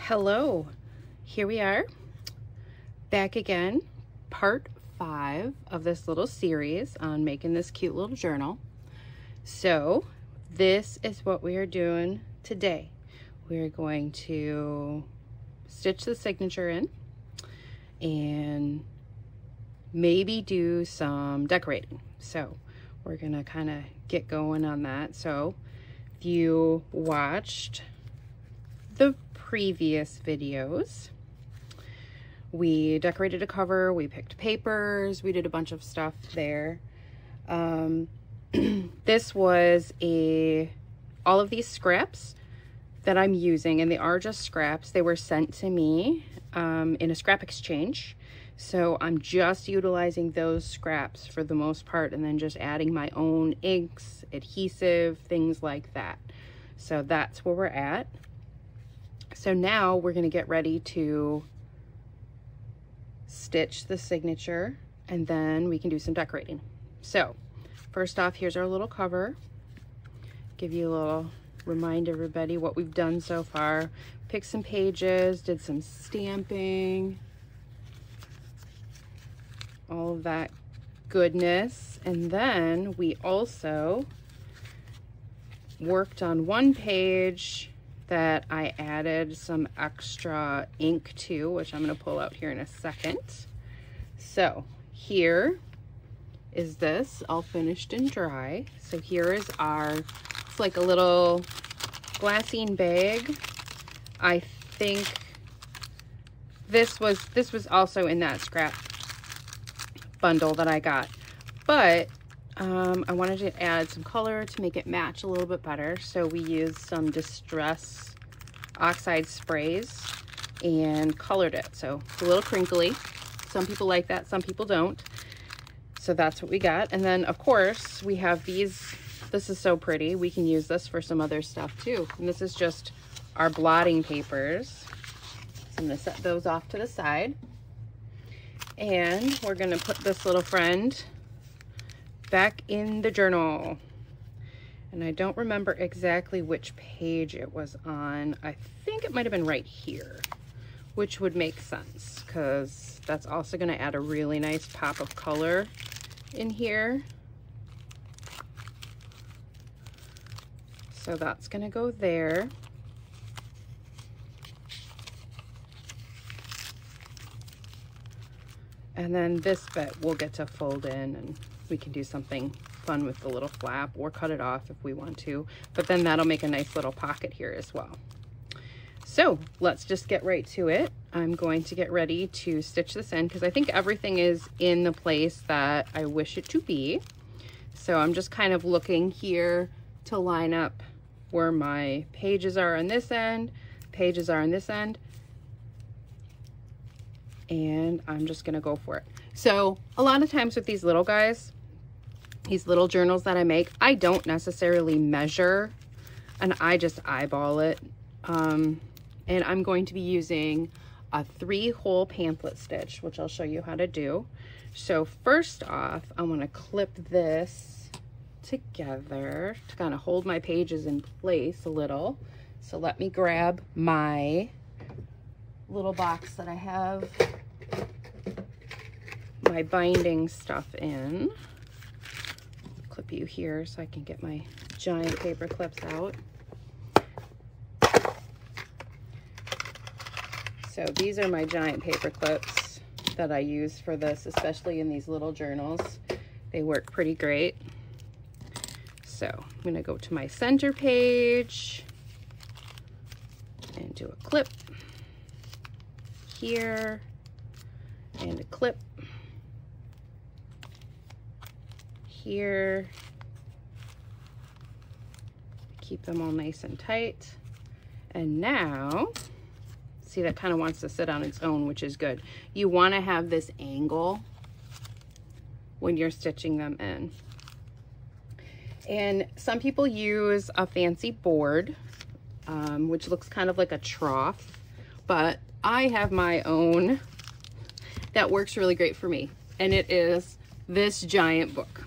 Hello, here we are back again, part 5 of this little series on making this cute little journal. So this is what we are doing today. We're going to stitch the signature in and maybe do some decorating. So we're gonna kind of get going on that. So if you watched the previous videos, we decorated a cover, we picked papers, we did a bunch of stuff there. This was all of these scraps that I'm using, and they are just scraps. They were sent to me in a scrap exchange. So I'm just utilizing those scraps for the most part, and then just adding my own inks, adhesive, things like that. So that's where we're at. So now we're going to get ready to stitch the signature, and then we can do some decorating. So first off, here's our little cover. Give you a little remind everybody what we've done so far. Picked some pages, did some stamping, all of that goodness. And then we also worked on one page that I added some extra ink to, which I'm going to pull out here in a second. So here is this all finished and dry. So here is it's like a little glassine bag. I think this was also in that scrap bundle that I got, but I wanted to add some color to make it match a little bit better. So we used some Distress Oxide sprays and colored it. So it's a little crinkly. Some people like that, some people don't. So that's what we got. And then of course we have these. This is so pretty. We can use this for some other stuff too. And this is just our blotting papers. So I'm gonna set those off to the side. And we're gonna put this little friend back in the journal. And I don't remember exactly which page it was on. I think it might have been right here, which would make sense because that's also going to add a really nice pop of color in here. So that's going to go there. And then this bit we'll get to fold in, and we can do something fun with the little flap or cut it off if we want to, but then that'll make a nice little pocket here as well. So let's just get right to it. I'm going to get ready to stitch this in because I think everything is in the place that I wish it to be. So I'm just kind of looking here to line up where my pages are on this end, pages are on this end, and I'm just gonna go for it. So a lot of times with these little guys, these little journals that I make, I don't necessarily measure, and I just eyeball it. And I'm going to be using a 3-hole pamphlet stitch, which I'll show you how to do. So first off, I want to clip this together to kind of hold my pages in place a little. So let me grab my little box that I have my binding stuff in. Clip you here so I can get my giant paper clips out. So these are my giant paper clips that I use for this, especially in these little journals. They work pretty great. So I'm going to go to my center page and do a clip here and a clip here. Keep them all nice and tight. And now, see, that kind of wants to sit on its own, which is good. You want to have this angle when you're stitching them in. And some people use a fancy board, which looks kind of like a trough, but I have my own that works really great for me, and it is this giant book.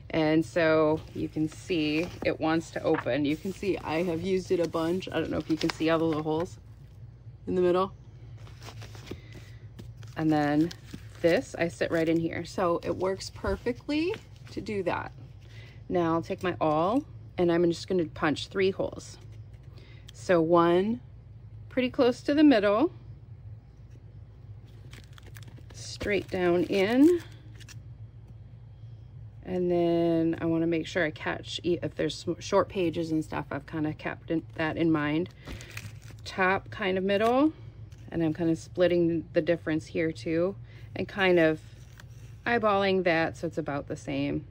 And so you can see it wants to open. You can see I have used it a bunch. I don't know if you can see all the little holes. in the middle. And then this, I sit right in here. So it works perfectly to do that. Now I'll take my awl and I'm just gonna punch 3 holes. So one pretty close to the middle, straight down in. And then I wanna make sure I catch, if there's short pages and stuff, I've kind of kept that in mind. Top kind of middle, and I'm kind of splitting the difference here too, and kind of eyeballing that so it's about the same.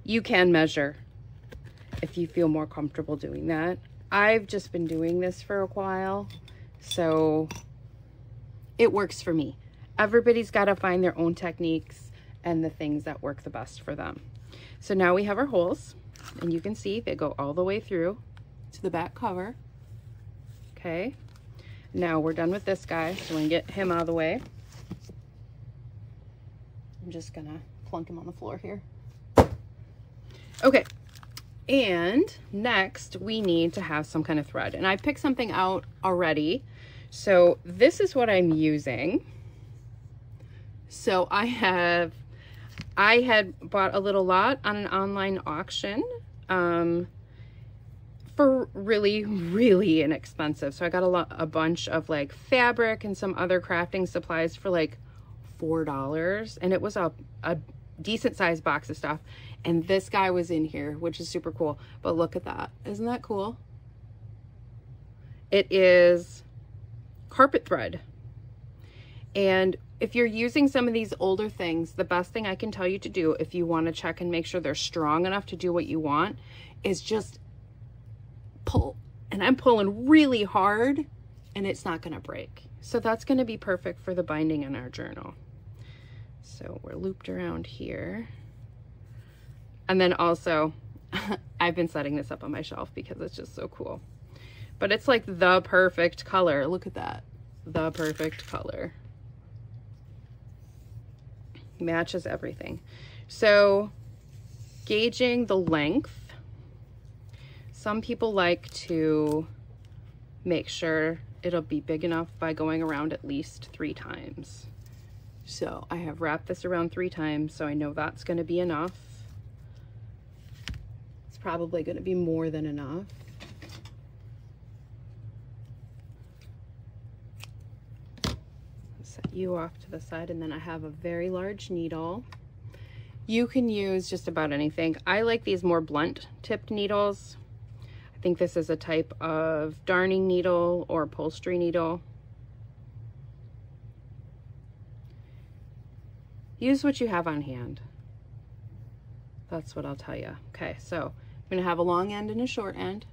You can measure if you feel more comfortable doing that. I've just been doing this for a while, so it works for me. Everybody's got to find their own techniques and the things that work the best for them. So now we have our holes, and you can see they go all the way through to the back cover. Okay, now we're done with this guy, so we're gonna get him out of the way. I'm just gonna plunk him on the floor here. Okay, and next we need to have some kind of thread, and I picked something out already. So this is what I'm using. So I had bought a little lot on an online auction for really, really inexpensive. So I got a bunch of like fabric and some other crafting supplies for like $4, and it was a decent sized box of stuff. And this guy was in here, which is super cool. But look at that. Isn't that cool? It is carpet thread. And if you're using some of these older things, the best thing I can tell you to do if you want to check and make sure they're strong enough to do what you want is just pull. And I'm pulling really hard and it's not going to break. So that's going to be perfect for the binding in our journal. So we're looped around here. And then also, I've been setting this up on my shelf because it's just so cool. But it's like the perfect color. Look at that. The perfect color. Matches everything. So gauging the length. Some people like to make sure it'll be big enough by going around at least 3 times. So I have wrapped this around 3 times, so I know that's going to be enough. It's probably going to be more than enough. Set you off to the side, and then I have a very large needle. You can use just about anything. I like these more blunt tipped needles. I think this is a type of darning needle or upholstery needle. Use what you have on hand. That's what I'll tell you. Okay, so I'm gonna have a long end and a short end.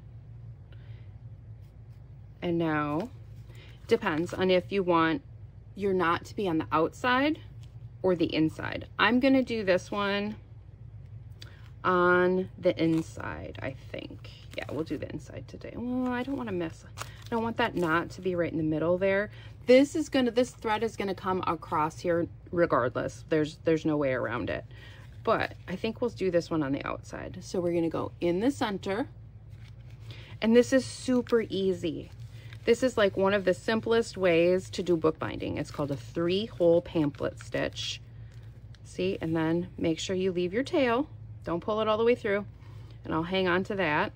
And now, depends on if you want your knot to be on the outside or the inside. I'm gonna do this one on the inside, I think. Yeah, we'll do the inside today. Well, I don't want to miss. I don't want that knot to be right in the middle there. This thread is gonna come across here regardless. There's no way around it. But I think we'll do this one on the outside. So we're gonna go in the center. And this is super easy. This is like one of the simplest ways to do bookbinding. It's called a 3-hole pamphlet stitch. See, and then make sure you leave your tail. Don't pull it all the way through. And I'll hang on to that.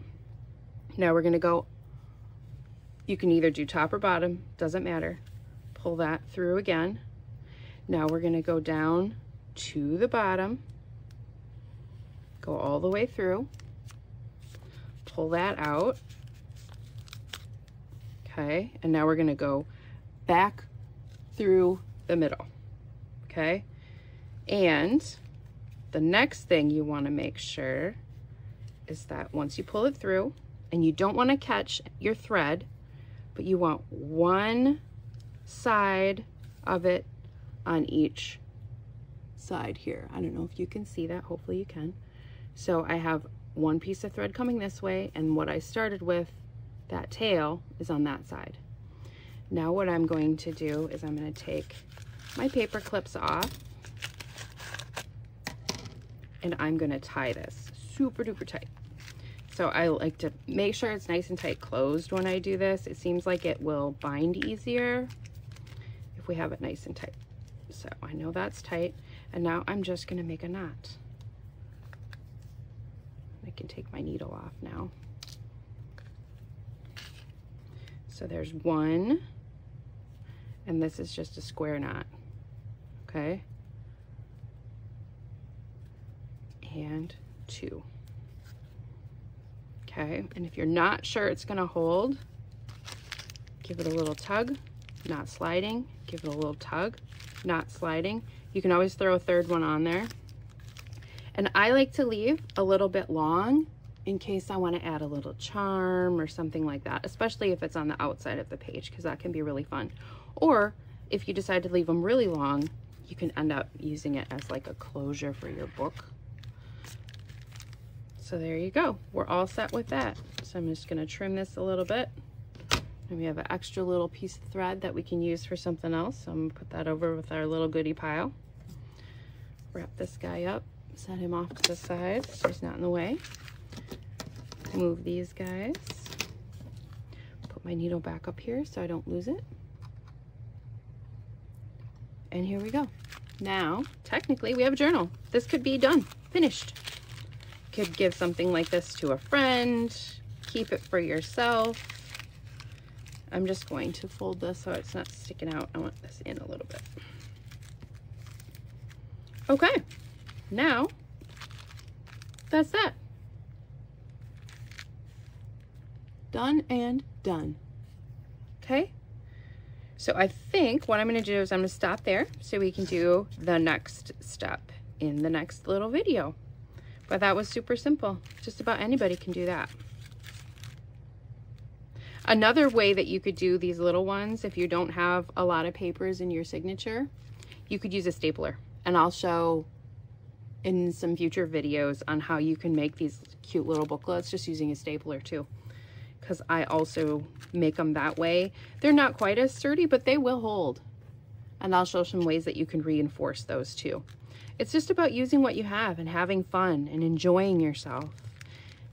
Now we're gonna go, you can either do top or bottom, doesn't matter. Pull that through again. Now we're gonna go down to the bottom, go all the way through, pull that out. Okay, and now we're gonna go back through the middle, okay? And the next thing you wanna make sure is that once you pull it through, and you don't wanna catch your thread, but you want one side of it on each side here. I don't know if you can see that, hopefully you can. So I have one piece of thread coming this way, and what I started with, that tail, is on that side. Now what I'm going to do is I'm going to take my paper clips off, and I'm going to tie this super duper tight. So I like to make sure it's nice and tight closed when I do this. It seems like it will bind easier if we have it nice and tight. So I know that's tight. And now I'm just gonna make a knot. I can take my needle off now. So there's one, and this is just a square knot, okay? And two. Okay, and if you're not sure it's gonna hold, give it a little tug, not sliding, give it a little tug, not sliding. You can always throw a third one on there. And I like to leave a little bit long in case I want to add a little charm or something like that, especially if it's on the outside of the page, because that can be really fun. Or if you decide to leave them really long, you can end up using it as like a closure for your book. So there you go. We're all set with that. So I'm just going to trim this a little bit. And we have an extra little piece of thread that we can use for something else. So I'm going to put that over with our little goodie pile. Wrap this guy up, set him off to the side so he's not in the way. Move these guys. Put my needle back up here so I don't lose it. And here we go. Now, technically, we have a journal. This could be done, finished. Could give something like this to a friend, keep it for yourself. I'm just going to fold this so it's not sticking out. I want this in a little bit. Okay, now that's that. Done and done. Okay, so I think what I'm going to do is I'm going to stop there so we can do the next step in the next little video. But that was super simple. Just about anybody can do that. Another way that you could do these little ones, if you don't have a lot of papers in your signature, you could use a stapler. And I'll show in some future videos on how you can make these cute little booklets just using a stapler too. Because I also make them that way. They're not quite as sturdy, but they will hold. And I'll show some ways that you can reinforce those too. It's just about using what you have and having fun and enjoying yourself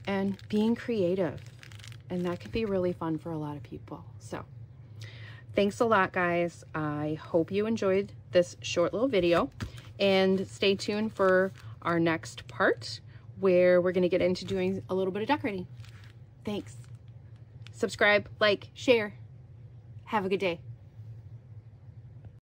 and being creative. And that can be really fun for a lot of people. So thanks a lot, guys. I hope you enjoyed this short little video, and stay tuned for our next part where we're going to get into doing a little bit of decorating. Thanks. Subscribe, like, share. Have a good day.